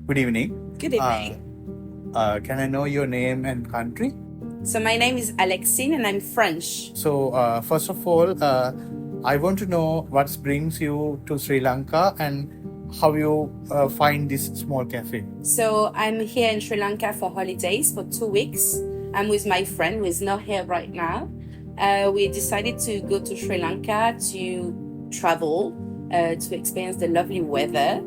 Good evening. Good evening. Can I know your name and country? So my name is Alexine and I'm French. So, first of all, I want to know what brings you to Sri Lanka and how you find this small cafe. So I'm here in Sri Lanka for holidays for 2 weeks. I'm with my friend who is not here right now. We decided to go to Sri Lanka to travel, to experience the lovely weather.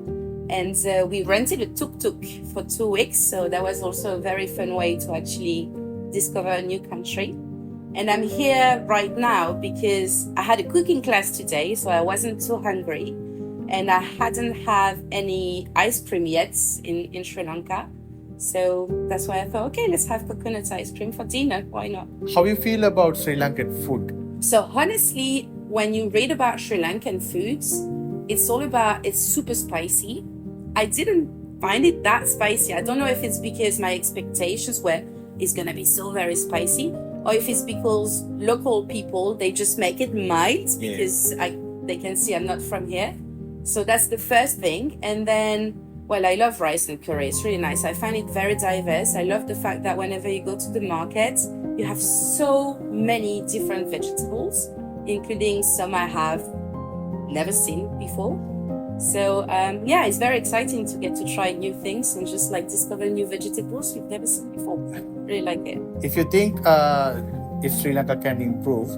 And we rented a tuk-tuk for 2 weeks. So that was also a very fun way to actually discover a new country. And I'm here right now because I had a cooking class today, so I wasn't too hungry. And I hadn't had any ice cream yet in Sri Lanka. So that's why I thought, okay, let's have coconut ice cream for dinner. Why not? How you feel about Sri Lankan food? So honestly, when you read about Sri Lankan foods, it's super spicy. I didn't find it that spicy. I don't know if it's because my expectations were it's gonna be so very spicy, or if it's because local people, they just make it mild because they can see I'm not from here. So that's the first thing. And then, well, I love rice and curry. It's really nice. I find it very diverse. I love the fact that whenever you go to the market, you have so many different vegetables, including some I have never seen before. So it's very exciting to get to try new things and just like discover new vegetables you've never seen before. I really like it. If you think if Sri Lanka can improve,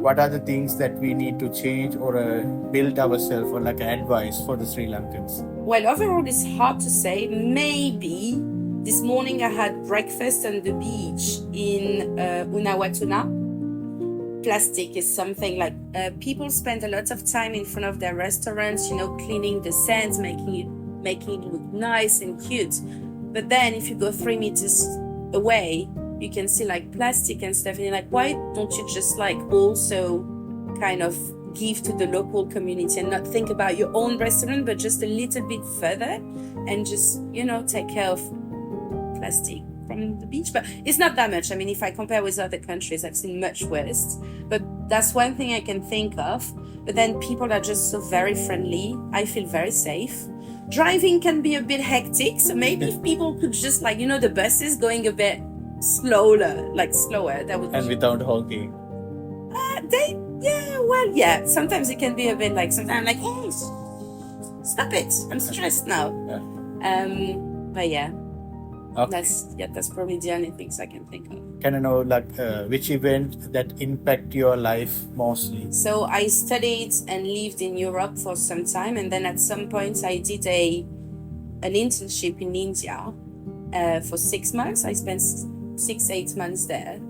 what are the things that we need to change or build ourselves, or like advice for the Sri Lankans? Well, overall, it's hard to say. Maybe this morning I had breakfast on the beach in Unawatuna. Plastic is something like people spend a lot of time in front of their restaurants, cleaning the sands, making it look nice and cute. But then if you go 3 meters away, you can see like plastic and stuff, and you're like, why don't you just like also kind of give to the local community and not think about your own restaurant, but just a little bit further and just, take care of plastic from the beach. But it's not that much. I mean, if I compare with other countries, I've seen much worse. But that's one thing I can think of. But then people are just so very friendly. I feel very safe. Driving can be a bit hectic. So maybe if people could just like, the buses going a bit slower, that would And without honking. Sometimes it can be a bit like, sometimes I'm like, hey, stop it. I'm stressed now. But yeah. Okay. That's probably the only things I can think of. Can I know which event that impact your life mostly? So I studied and lived in Europe for some time, and then at some point I did an internship in India for 6 months. I spent 6-8 months there,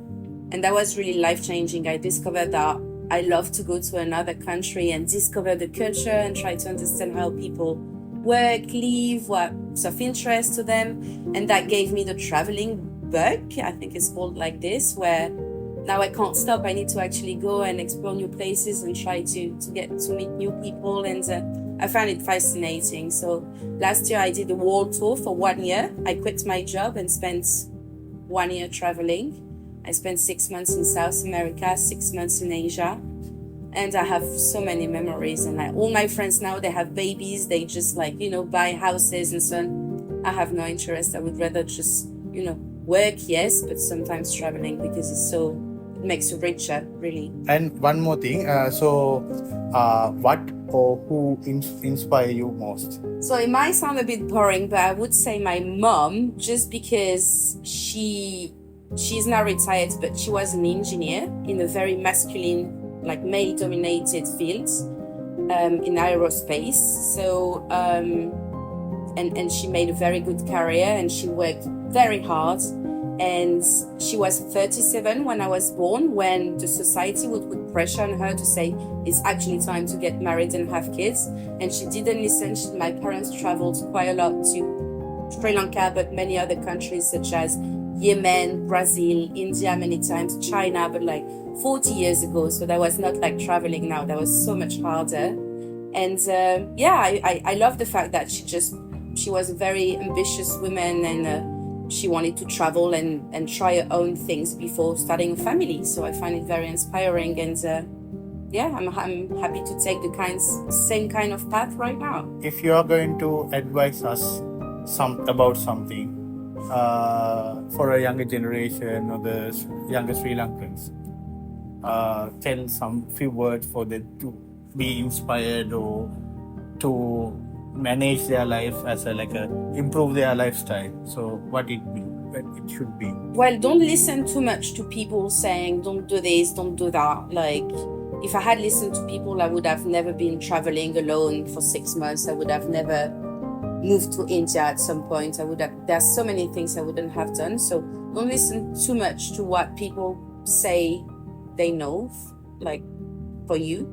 and that was really life-changing. I discovered that I love to go to another country and discover the culture and try to understand how people work, live, what's of interest to them. And that gave me the traveling bug, I think it's called like this, where now I can't stop. I need to actually go and explore new places and try to get to meet new people. And I found it fascinating. So last year I did a world tour for 1 year. I quit my job and spent 1 year traveling. I spent 6 months in South America, 6 months in Asia. And I have so many memories, and all my friends now, they have babies, they just buy houses and so on. I have no interest. I would rather just, work, yes, but sometimes traveling because it makes you richer, really. And one more thing, what or who inspire you most? So it might sound a bit boring, but I would say my mom, just because she's now retired, but she was an engineer in a very masculine, male-dominated fields in aerospace. So, and she made a very good career, and she worked very hard. And she was 37 when I was born, when the society would put pressure on her to say, it's actually time to get married and have kids. And she didn't listen. My parents traveled quite a lot to Sri Lanka, but many other countries such as Yemen, Brazil, India many times, China, but 40 years ago. So that was not like traveling now. That was so much harder. And I love the fact that she was a very ambitious woman, and she wanted to travel and try her own things before starting a family. So I find it very inspiring, and I'm happy to take the same kind of path right now. If you are going to advise us about something for a younger generation or the younger Sri Lankans. Tell some few words for them to be inspired or to manage their life as a improve their lifestyle. So what it should be. Well, don't listen too much to people saying don't do this, don't do that. Like, if I had listened to people, I would have never been traveling alone for 6 months. I would have never moved to India at some point. There's so many things I wouldn't have done. So don't listen too much to what people say they know, like, for you.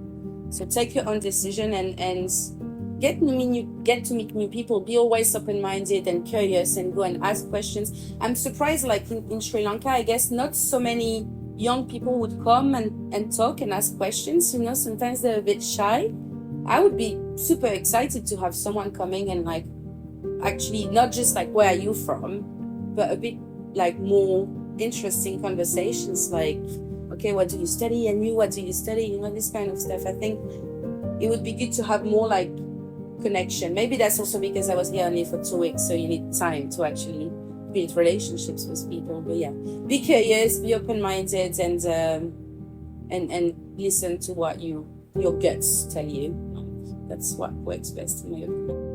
So take your own decision and get to meet new people. Be always open-minded and curious and go and ask questions. I'm surprised, like in Sri Lanka, I guess not so many young people would come and talk and ask questions. You know, sometimes they're a bit shy. I would be super excited to have someone coming and like actually not just like where are you from, but a bit like more interesting conversations like, okay, what do you study? And you, what do you study? You know, this kind of stuff. I think it would be good to have more like connection. Maybe that's also because I was here only for 2 weeks, so you need time to actually build relationships with people. But yeah, be curious, be open-minded, and listen to what your guts tell you. That's what works best in my opinion.